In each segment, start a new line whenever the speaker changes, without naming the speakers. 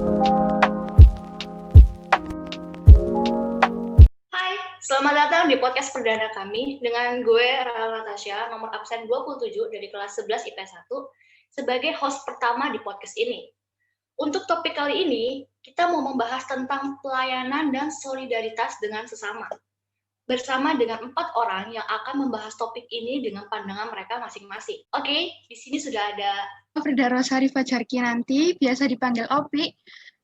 Hai, selamat datang di podcast perdana kami dengan gue, Rara Natasha, nomor absen 27 dari kelas 11 IPS 1, sebagai host pertama di podcast ini. Untuk topik kali ini, kita mau membahas tentang pelayanan dan solidaritas dengan sesama. Bersama dengan 4 orang yang akan membahas topik ini dengan pandangan mereka masing-masing. Oke, di sini sudah ada
Frida Rosari Fajarki nanti, biasa dipanggil Opi,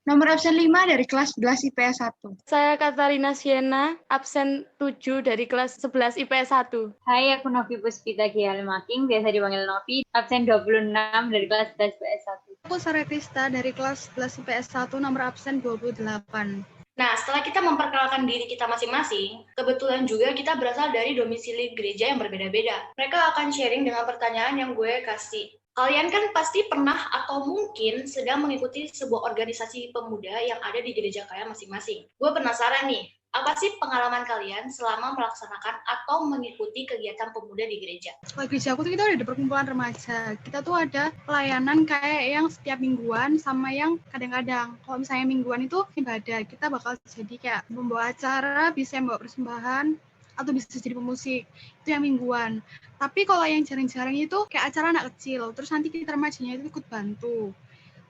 nomor absen 5 dari kelas 11 IPS 1.
Saya Katarina Siena, absen 7 dari kelas 11 IPS 1.
Hai, aku Novi Puspita Gialmaking, biasa dipanggil Novi, absen 26 dari kelas 11 IPS 1.
Aku Sarah Krista dari kelas 11 IPS 1, nomor absen 28.
Nah, setelah kita memperkenalkan diri kita masing-masing, kebetulan juga kita berasal dari domisili gereja yang berbeda-beda. Mereka akan sharing dengan pertanyaan yang gue kasih. Kalian kan pasti pernah atau mungkin sedang mengikuti sebuah organisasi pemuda yang ada di gereja kalian masing-masing. Gue penasaran nih, apa sih pengalaman kalian selama melaksanakan atau mengikuti kegiatan pemuda di gereja?
Kalau gereja aku tuh kita ada perkumpulan remaja. Kita tuh ada pelayanan kayak yang setiap mingguan sama yang kadang-kadang. Kalau misalnya mingguan itu ibadah, kita bakal jadi kayak membawa acara, bisa membawa persembahan, atau bisa jadi pemusik. Itu yang mingguan. Tapi kalau yang jarang-jarang itu kayak acara anak kecil. Terus nanti kita remajanya itu ikut bantu.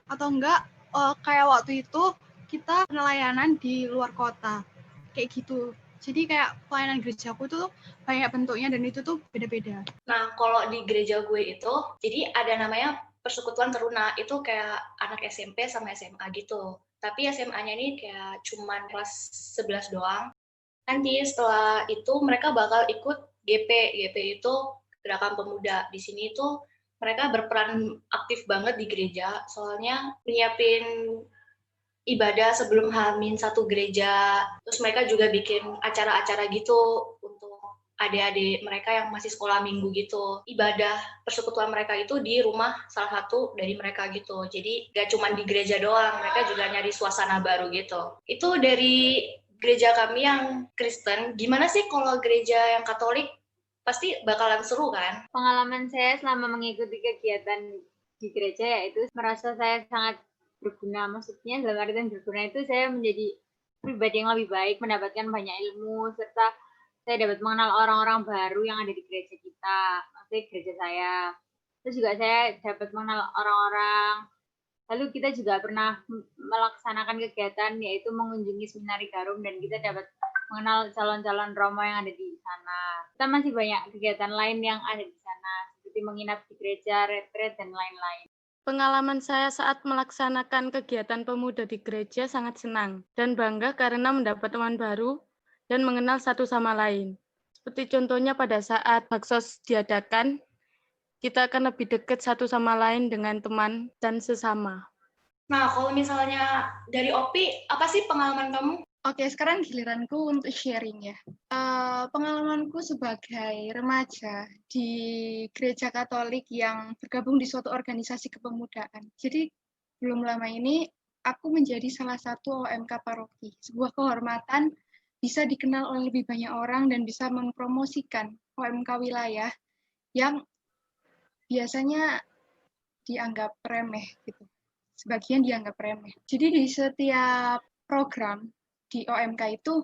Atau enggak, kayak waktu itu kita pelayanan di luar kota. Kayak gitu. Jadi kayak pelayanan gerejaku itu banyak bentuknya dan itu tuh beda-beda.
Nah, kalau di gereja gue itu, jadi ada namanya persekutuan teruna, itu kayak anak SMP sama SMA gitu. Tapi SMA-nya ini kayak cuman kelas 11 doang. Nanti setelah itu mereka bakal ikut GP. GP itu Gerakan Pemuda. Di sini itu mereka berperan aktif banget di gereja, soalnya nyiapin ibadah sebelum H-1 gereja. Terus mereka juga bikin acara-acara gitu untuk adik-adik mereka yang masih sekolah minggu gitu. Ibadah persekutuan mereka itu di rumah salah satu dari mereka gitu. Jadi gak cuma di gereja doang, mereka juga nyari suasana baru gitu. Itu dari gereja kami yang Kristen. Gimana sih kalau gereja yang Katolik? Pasti bakalan seru kan?
Pengalaman saya selama mengikuti kegiatan di gereja yaitu merasa saya sangat berguna. Maksudnya dalam artian berguna itu saya menjadi pribadi yang lebih baik, mendapatkan banyak ilmu, serta saya dapat mengenal orang-orang baru yang ada di gereja kita, maksudnya gereja saya. Terus juga saya dapat mengenal orang-orang. Lalu kita juga pernah melaksanakan kegiatan yaitu mengunjungi seminari Garum dan kita dapat mengenal calon-calon romo yang ada di sana. Kita masih banyak kegiatan lain yang ada di sana, seperti menginap di gereja, retreat, dan lain-lain.
Pengalaman saya saat melaksanakan kegiatan pemuda di gereja sangat senang dan bangga karena mendapat teman baru dan mengenal satu sama lain. Seperti contohnya pada saat baksos diadakan, kita akan lebih dekat satu sama lain dengan teman dan sesama.
Nah, kalau misalnya dari Opi, apa sih pengalaman kamu?
Oke, sekarang giliranku untuk sharing ya. Pengalamanku sebagai remaja di gereja Katolik yang bergabung di suatu organisasi kepemudaan. Jadi belum lama ini aku menjadi salah satu OMK paroki. Sebuah kehormatan bisa dikenal oleh lebih banyak orang dan bisa mempromosikan OMK wilayah yang biasanya dianggap remeh gitu. Sebagian dianggap remeh. Jadi di setiap program di OMK itu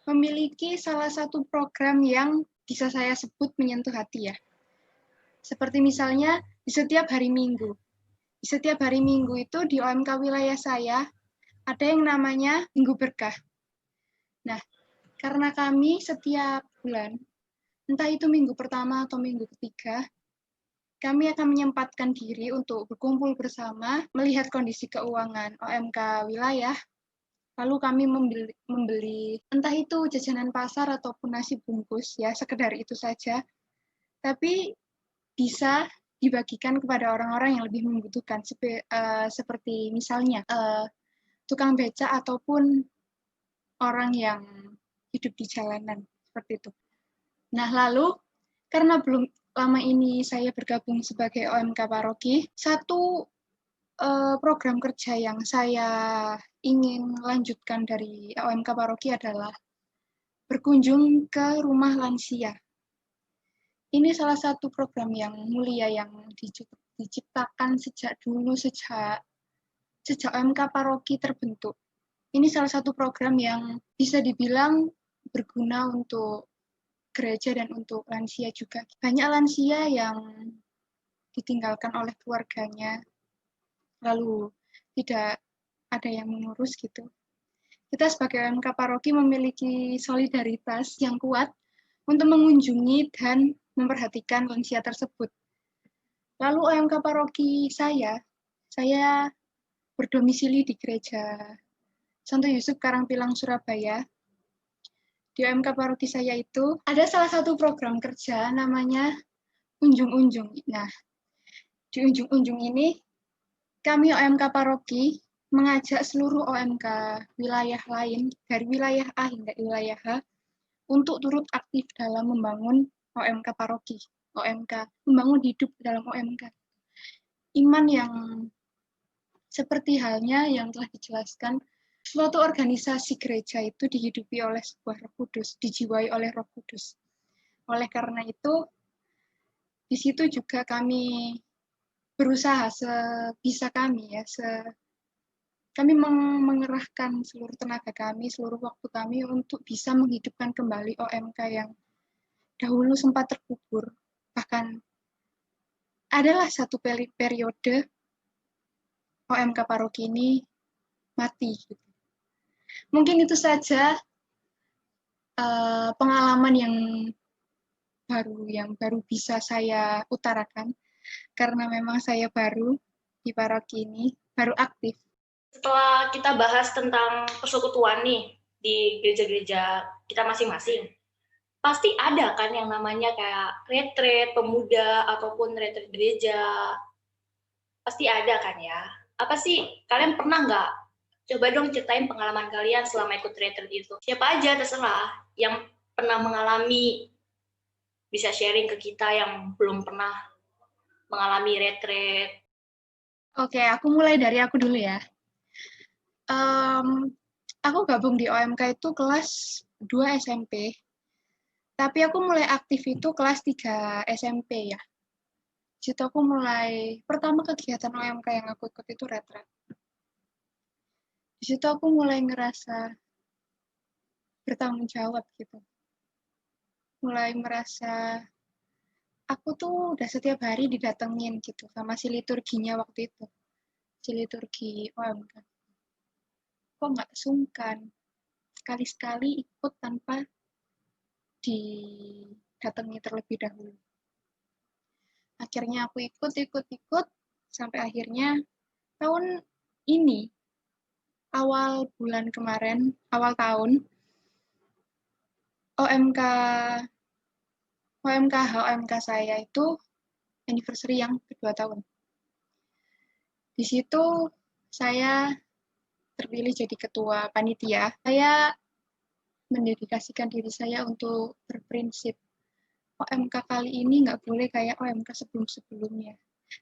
memiliki salah satu program yang bisa saya sebut menyentuh hati ya. Seperti misalnya di setiap hari Minggu. Di setiap hari Minggu itu di OMK wilayah saya ada yang namanya Minggu Berkah. Nah, karena kami setiap bulan, entah itu minggu pertama atau minggu ketiga, kami akan menyempatkan diri untuk berkumpul bersama, melihat kondisi keuangan OMK wilayah, lalu kami membeli entah itu jajanan pasar ataupun nasi bungkus ya, sekedar itu saja. Tapi bisa dibagikan kepada orang-orang yang lebih membutuhkan, seperti misalnya tukang beca ataupun orang yang hidup di jalanan, seperti itu. Nah, lalu karena belum lama ini saya bergabung sebagai OMK Paroki, satu program kerja yang saya ingin lanjutkan dari OMK Paroki adalah berkunjung ke rumah lansia. Ini salah satu program yang mulia yang diciptakan sejak dulu, sejak sejak OMK Paroki terbentuk. Ini salah satu program yang bisa dibilang berguna untuk gereja dan untuk lansia juga. Banyak lansia yang ditinggalkan oleh keluarganya, lalu tidak ada yang mengurus gitu. Kita sebagai OMK Paroki memiliki solidaritas yang kuat untuk mengunjungi dan memperhatikan lansia tersebut. Lalu OMK Paroki saya berdomisili di Gereja Santo Yusuf Karangpilang, Surabaya. Di OMK Paroki saya itu ada salah satu program kerja namanya Unjung-Unjung. Nah, di Unjung-Unjung ini kami OMK Paroki mengajak seluruh OMK wilayah lain dari wilayah A hingga wilayah H untuk turut aktif dalam membangun OMK Paroki, membangun hidup dalam OMK. Iman yang seperti halnya yang telah dijelaskan, suatu organisasi gereja itu dihidupi oleh sebuah Roh Kudus, dijiwai oleh Roh Kudus. Oleh karena itu, di situ juga kami berusaha sebisa kami ya, kami mengerahkan seluruh tenaga kami, seluruh waktu kami untuk bisa menghidupkan kembali OMK yang dahulu sempat terkubur. Bahkan adalah satu periode OMK Paroki ini mati. Mungkin itu saja pengalaman yang baru bisa saya utarakan, karena memang saya baru di paroki ini, baru aktif.
Setelah kita bahas tentang persekutuan nih di gereja-gereja kita masing-masing, pasti ada kan yang namanya kayak retret pemuda ataupun retret gereja. Pasti ada kan ya. Apa sih, kalian pernah nggak? Coba dong ceritain pengalaman kalian selama ikut retret itu. Siapa aja terserah yang pernah mengalami, bisa sharing ke kita yang belum pernah mengalami retret.
Oke, aku mulai dari aku dulu ya. Aku gabung di OMK itu kelas 2 SMP. Tapi aku mulai aktif itu kelas 3 SMP ya. Di situ aku mulai, pertama kegiatan OMK yang aku ikut itu retret. Di situ aku mulai ngerasa bertanggung jawab gitu. Mulai merasa aku tuh udah setiap hari didatengin gitu sama si liturginya waktu itu. Si liturgi OMK. Kok nggak sungkan? Sekali-sekali ikut tanpa didatangi terlebih dahulu. Akhirnya aku ikut, sampai akhirnya tahun ini, awal tahun, OMK saya itu anniversary yang kedua tahun. Di situ saya terpilih jadi ketua panitia. Saya mendedikasikan diri saya untuk berprinsip OMK kali ini nggak boleh kayak OMK sebelum-sebelumnya.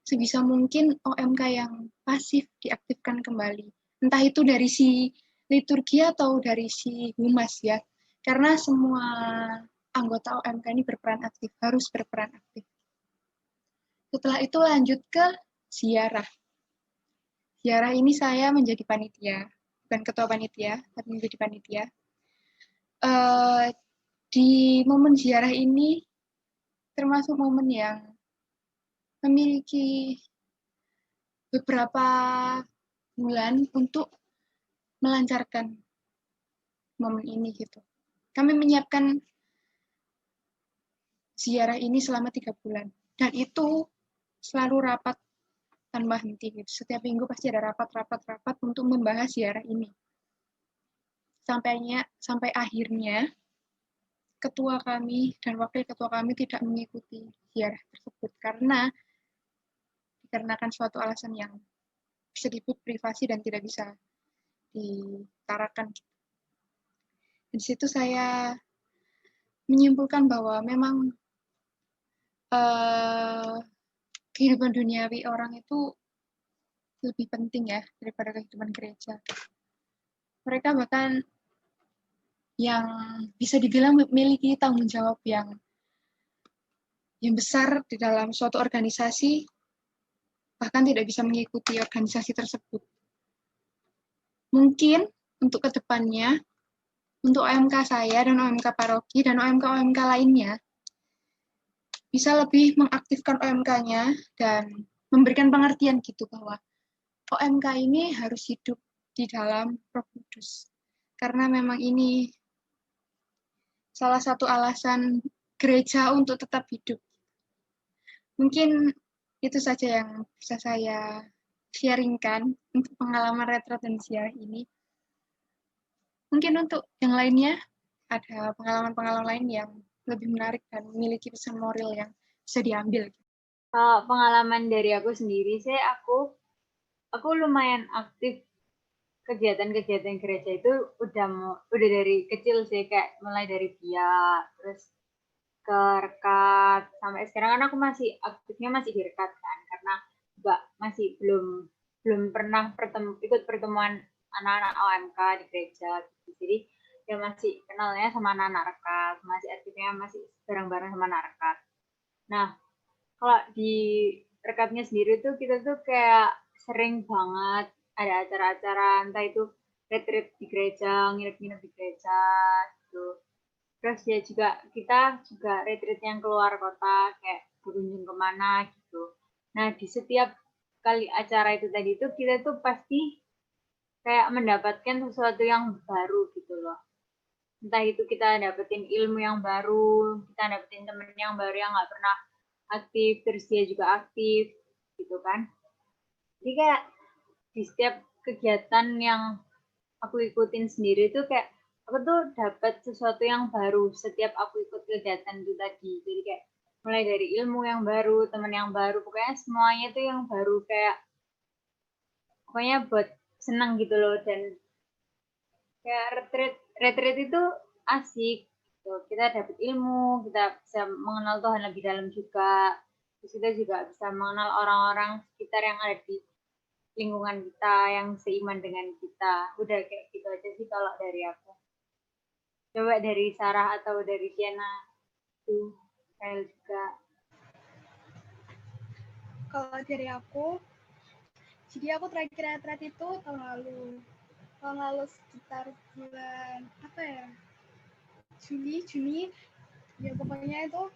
Sebisa mungkin OMK yang pasif diaktifkan kembali. Entah itu dari si liturgi atau dari si humas ya. Karena semua anggota OMK ini berperan aktif, harus berperan aktif. Setelah itu lanjut ke ziarah. Ziarah ini saya menjadi panitia, bukan ketua panitia, tapi menjadi panitia. Di momen ziarah ini termasuk momen yang memiliki beberapa bulan untuk melancarkan momen ini gitu. Kami menyiapkan ziarah ini selama 3 bulan. Dan itu selalu rapat tanpa henti gitu. Setiap minggu pasti ada rapat untuk membahas ziarah ini. Sampai akhirnya ketua kami dan wakil ketua kami tidak mengikuti ziarah tersebut dikarenakan suatu alasan yang bisa disebut privasi dan tidak bisa ditarakan. Di situ saya menyimpulkan bahwa memang kehidupan duniawi orang itu lebih penting ya daripada kehidupan gereja. Mereka bahkan yang bisa dibilang memiliki tanggung jawab yang besar di dalam suatu organisasi, bahkan tidak bisa mengikuti organisasi tersebut. Mungkin untuk kedepannya, untuk OMK saya dan OMK paroki dan OMK lainnya, bisa lebih mengaktifkan OMK-nya dan memberikan pengertian gitu bahwa OMK ini harus hidup di dalam Roh Kudus. Karena memang ini salah satu alasan gereja untuk tetap hidup. Mungkin itu saja yang bisa saya sharingkan untuk pengalaman retret dan ziarah ini. Mungkin untuk yang lainnya, ada pengalaman-pengalaman lain yang lebih menarik dan memiliki pesan moral yang bisa diambil.
Kalau pengalaman dari aku sendiri sih, aku lumayan aktif kegiatan-kegiatan gereja itu udah dari kecil sih, kayak mulai dari biak, terus ke rekat, sampai sekarang kan aku masih aktifnya masih di rekat kan, karena juga masih belum pernah ikut pertemuan anak-anak OMK di gereja gitu. Jadi ya masih kenalnya sama anak-anak rekat, masih aktifnya masih bareng-bareng sama anak rekat. Nah, kalau di rekatnya sendiri tuh kita tuh kayak sering banget ada acara-acara, entah itu retreat di gereja, nginep-nginep di gereja gitu. Terus ya kita juga retreat yang keluar kota, kayak berkunjung kemana gitu. Nah, di setiap kali acara itu tadi tuh kita tuh pasti kayak mendapatkan sesuatu yang baru gitu loh. Entah itu kita dapetin ilmu yang baru, kita dapetin temen yang baru yang nggak pernah aktif, terus dia juga aktif gitu kan. Jadi kayak di setiap kegiatan yang aku ikutin sendiri tuh kayak aku tuh dapat sesuatu yang baru setiap aku ikut kegiatan itu tadi. Jadi kayak mulai dari ilmu yang baru, teman yang baru, pokoknya semuanya tuh yang baru, kayak pokoknya buat senang gitu loh. Dan kayak retreat itu asik gitu. Kita dapat ilmu, kita bisa mengenal Tuhan lebih dalam juga. Terus kita juga bisa mengenal orang-orang sekitar yang ada di lingkungan kita yang seiman dengan kita. Udah kayak gitu aja sih kalau dari aku. Coba dari Sarah atau dari Tiana tuh Kyle juga.
Kalau dari aku, jadi aku terakhir retret itu tahun lalu sekitar bulan apa ya, Juni, ya pokoknya itu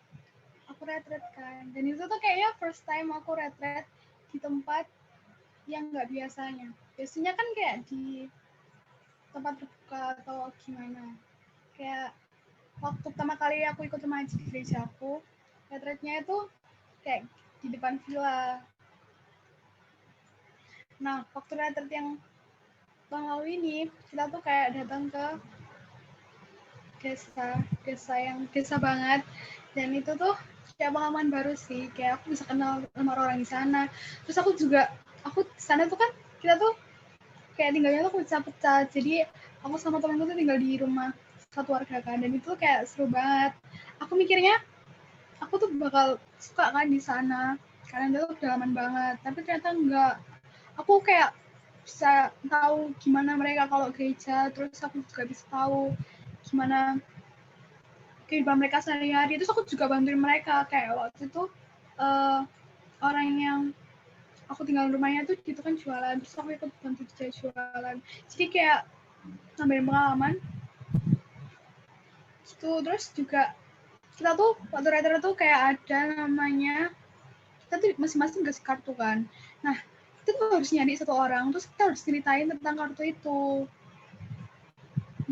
aku retret kan, dan itu tuh kayaknya first time aku retret di tempat yang nggak biasanya kan kayak di tempat terbuka atau gimana. Kayak waktu pertama kali aku ikut remaja di gereja aku, retretnya itu kayak di depan villa. Nah, waktu retret yang tahun lalu ini, kita tuh kayak datang ke desa banget, dan itu tuh kayak pengalaman baru sih, kayak aku bisa kenal sama orang di sana. Terus aku di sana tuh kan kita tuh kayak tinggalnya tuh pecah-pecah, jadi aku sama temanku tuh tinggal di rumah satu warga kan, dan itu kayak seru banget. Aku mikirnya aku tuh bakal suka kan di sana karena itu pedalaman banget, tapi ternyata enggak. Aku kayak bisa tahu gimana mereka kalau gereja, terus aku juga bisa tahu gimana kehidupan mereka sehari-hari. Terus aku juga bantuin mereka, kayak waktu itu orang yang aku tinggal di rumahnya tuh gitu kan jualan, terus aku ikut bantu dia jualan, jadi kayak nambahin pengalaman gitu. Terus juga kita tuh waktu retret tuh kayak ada namanya, kita tuh masing-masing kasih kartu kan. Nah, kita tuh harus nyari satu orang, terus kita harus ceritain tentang kartu itu.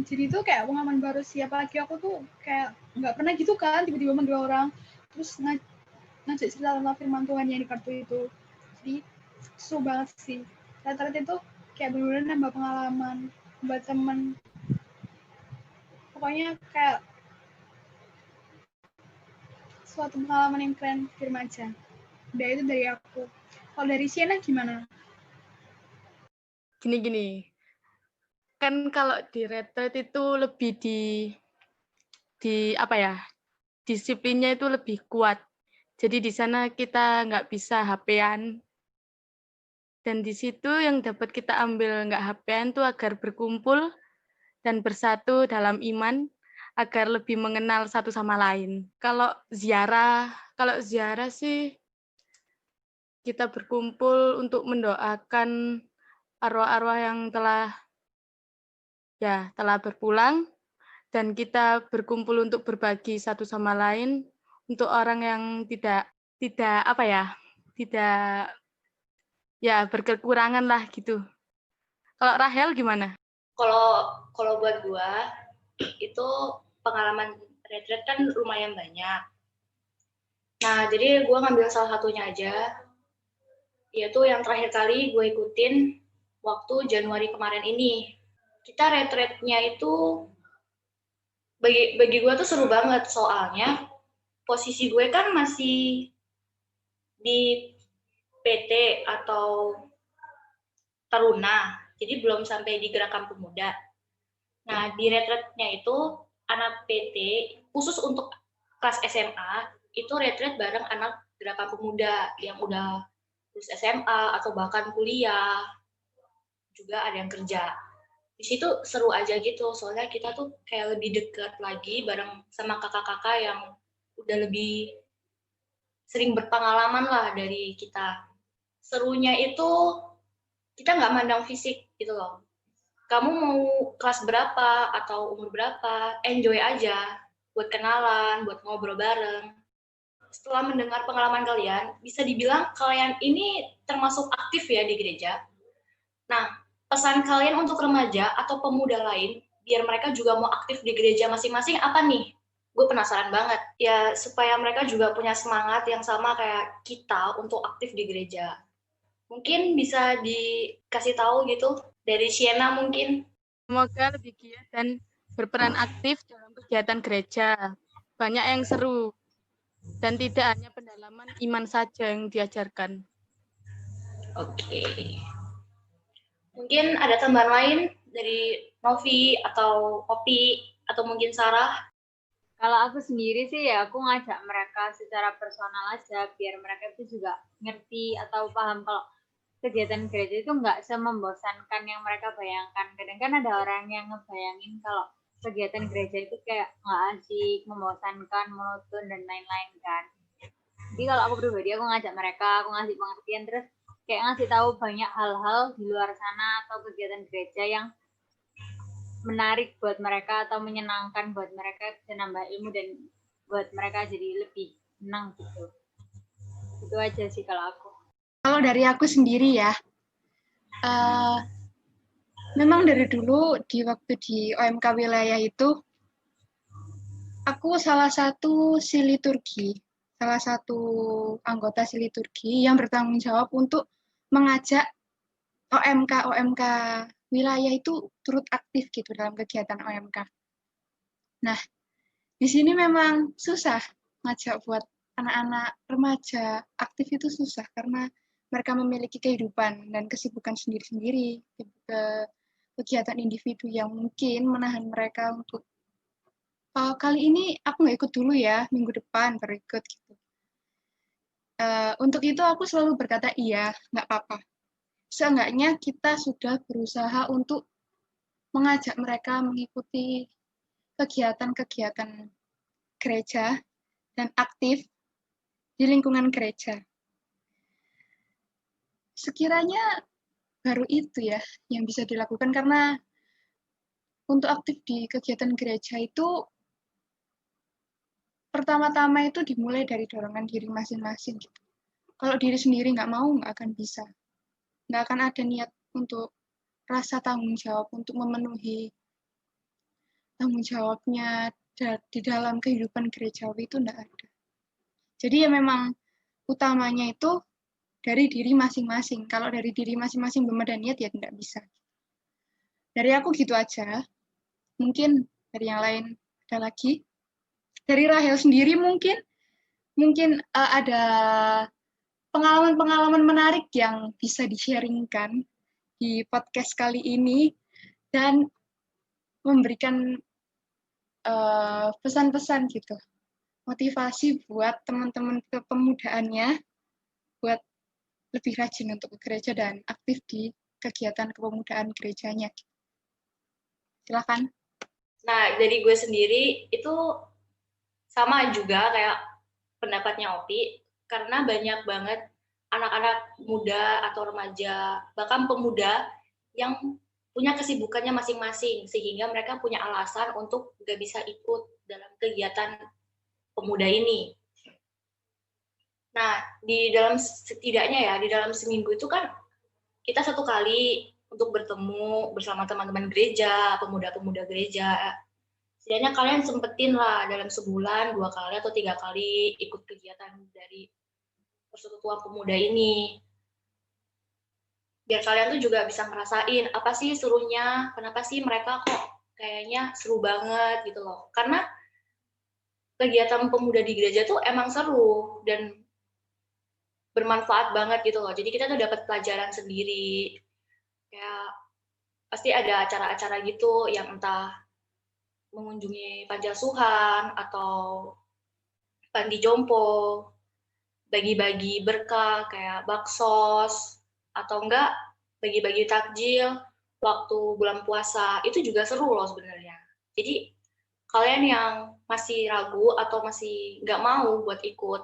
Jadi itu kayak pengalaman baru sih, apalagi aku tuh kayak nggak pernah gitu kan, tiba-tiba manggil orang, terus ngajak cerita tentang firman Tuhan yang di kartu itu. Jadi seru banget sih. Retret itu kayak bener-bener nambah pengalaman buat temen. Pokoknya kayak suatu pengalaman yang keren di remaja. Udah, itu dari aku. Kalau dari Sienna gimana?
Gini. Kan kalau di retret itu lebih di apa ya, disiplinnya itu lebih kuat. Jadi di sana kita nggak bisa HP-an. Dan di situ yang dapat kita ambil nggak HP-an tuh agar berkumpul dan bersatu dalam iman, agar lebih mengenal satu sama lain. Kalau ziarah sih kita berkumpul untuk mendoakan arwah-arwah yang telah ya telah berpulang dan kita berkumpul untuk berbagi satu sama lain untuk orang yang tidak apa ya, tidak ya berkekurangan lah gitu. Kalau Rahel gimana?
Kalau buat gua itu pengalaman retreat kan lumayan banyak. Nah, jadi gua ngambil salah satunya aja, yaitu yang terakhir kali gue ikutin waktu Januari kemarin ini. Kita retreatnya itu bagi gue tuh seru banget, soalnya posisi gue kan masih di PT atau Taruna, jadi belum sampai di Gerakan Pemuda. Nah, di retreatnya itu anak PT khusus untuk kelas SMA itu retreat bareng anak Gerakan Pemuda yang udah lulus SMA atau bahkan kuliah, juga ada yang kerja. Di situ seru aja gitu, soalnya kita tuh kayak lebih dekat lagi bareng sama kakak-kakak yang udah lebih sering berpengalaman lah dari kita. Serunya itu kita nggak mandang fisik gitu loh. Kamu mau kelas berapa atau umur berapa, enjoy aja buat kenalan, buat ngobrol bareng. Setelah mendengar pengalaman kalian, bisa dibilang kalian ini termasuk aktif ya di gereja. Nah, pesan kalian untuk remaja atau pemuda lain, biar mereka juga mau aktif di gereja masing-masing apa nih? Gue penasaran banget. Ya, supaya mereka juga punya semangat yang sama kayak kita untuk aktif di gereja. Mungkin bisa dikasih tahu gitu dari Siena mungkin.
Semoga lebih giat dan berperan aktif dalam kegiatan gereja. Banyak yang seru dan tidak hanya pendalaman iman saja yang diajarkan.
Oke. Mungkin ada tambahan lain dari Novi atau Opi atau mungkin Sarah.
Kalau aku sendiri sih ya aku ngajak mereka secara personal aja biar mereka itu juga ngerti atau paham kalau kegiatan gereja itu nggak semembosankan yang mereka bayangkan. Kadang kan ada orang yang ngebayangin kalau kegiatan gereja itu kayak nggak asik, membosankan, monoton dan lain-lain kan. Jadi kalau aku pribadi aku ngajak mereka, aku ngasih pengertian terus kayak ngasih tahu banyak hal-hal di luar sana atau kegiatan gereja yang menarik buat mereka atau menyenangkan buat mereka, bisa nambah ilmu dan buat mereka jadi lebih senang gitu. Itu aja sih kalau aku.
Kalau dari aku sendiri ya, memang dari dulu di waktu di OMK wilayah itu, aku salah satu anggota si liturgi yang bertanggung jawab untuk mengajak OMK wilayah itu turut aktif gitu dalam kegiatan OMK. Nah, di sini memang susah ngajak buat anak-anak remaja aktif itu susah karena mereka memiliki kehidupan dan kesibukan sendiri-sendiri, kegiatan individu yang mungkin menahan mereka untuk kali ini aku nggak ikut dulu ya, minggu depan baru ikut gitu. Untuk itu aku selalu berkata iya, nggak apa-apa. Seenggaknya kita sudah berusaha untuk mengajak mereka mengikuti kegiatan-kegiatan gereja dan aktif di lingkungan gereja. Sekiranya baru itu ya yang bisa dilakukan karena untuk aktif di kegiatan gereja itu pertama-tama itu dimulai dari dorongan diri masing-masing gitu. Kalau diri sendiri nggak mau, nggak akan bisa. Nggak akan ada niat untuk rasa tanggung jawab untuk memenuhi tanggung jawabnya di dalam kehidupan gerejawi itu nggak ada. Jadi ya memang utamanya itu dari diri masing-masing. Kalau dari diri masing-masing belum ada niat ya tidak bisa. Dari aku gitu aja. Mungkin dari yang lain ada lagi. Dari Rahel sendiri mungkin ada pengalaman-pengalaman menarik yang bisa di-sharingkan di podcast kali ini dan memberikan pesan-pesan gitu, motivasi buat teman-teman kepemudaannya buat lebih rajin untuk ke gereja dan aktif di kegiatan kepemudaan gerejanya. Silakan.
Nah, dari gue sendiri itu sama juga kayak pendapatnya Opi, karena banyak banget anak-anak muda atau remaja, bahkan pemuda yang punya kesibukannya masing-masing, sehingga mereka punya alasan untuk nggak bisa ikut dalam kegiatan pemuda ini. Nah, di dalam setidaknya ya, di dalam seminggu itu kan kita 1 kali untuk bertemu bersama teman-teman gereja, pemuda-pemuda gereja. Setidaknya kalian sempetin lah dalam sebulan 2 kali atau 3 kali ikut kegiatan dari persekutuan pemuda ini. Biar kalian tuh juga bisa ngerasain apa sih serunya, kenapa sih mereka kok kayaknya seru banget gitu loh. Karena kegiatan pemuda di gereja tuh emang seru dan bermanfaat banget gitu loh. Jadi kita tuh dapat pelajaran sendiri. Kayak pasti ada acara-acara gitu yang entah mengunjungi panti asuhan atau panti jompo, bagi-bagi berkah kayak baksos atau enggak bagi-bagi takjil waktu bulan puasa. Itu juga seru loh sebenarnya. Jadi kalian yang masih ragu atau masih nggak mau buat ikut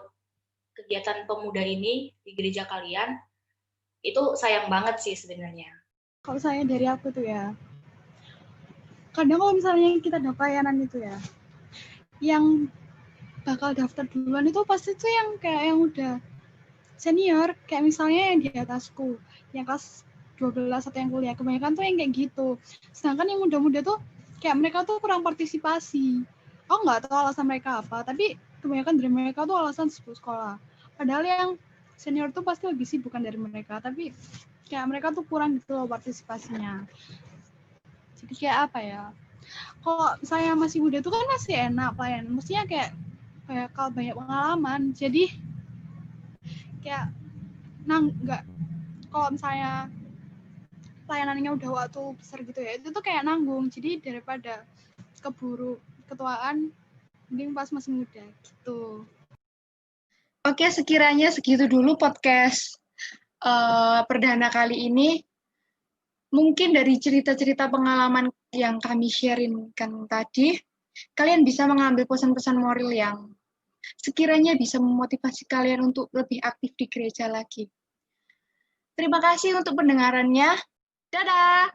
kegiatan pemuda ini di gereja kalian, itu sayang banget sih sebenarnya.
Kalau saya dari aku tuh ya, kadang kalau misalnya kita ada pelayanan itu ya, yang bakal daftar duluan itu pasti tuh yang kayak yang udah senior, kayak misalnya yang di atasku, yang kelas 12 atau yang kuliah, kebanyakan tuh yang kayak gitu. Sedangkan yang muda-muda tuh kayak mereka tuh kurang partisipasi. Aku nggak tahu alasan mereka apa, tapi kebanyakan dari mereka tuh alasan sibuk sekolah. Padahal yang senior tuh pasti lebih sibuk bukan dari mereka, tapi kayak mereka tuh kurang gitu loh partisipasinya. Jadi kayak apa ya, kalau saya masih muda tuh kan masih enak pelayanan, mestinya kayak kalau banyak pengalaman, jadi kayak nggak, kalau misalnya pelayanannya udah waktu besar gitu ya, itu tuh kayak nanggung, jadi daripada keburu ketuaan mending pas masih muda gitu.
Oke, sekiranya segitu dulu podcast perdana kali ini. Mungkin dari cerita-cerita pengalaman yang kami sharingkan tadi, kalian bisa mengambil pesan-pesan moral yang sekiranya bisa memotivasi kalian untuk lebih aktif di gereja lagi. Terima kasih untuk pendengarannya. Dadah!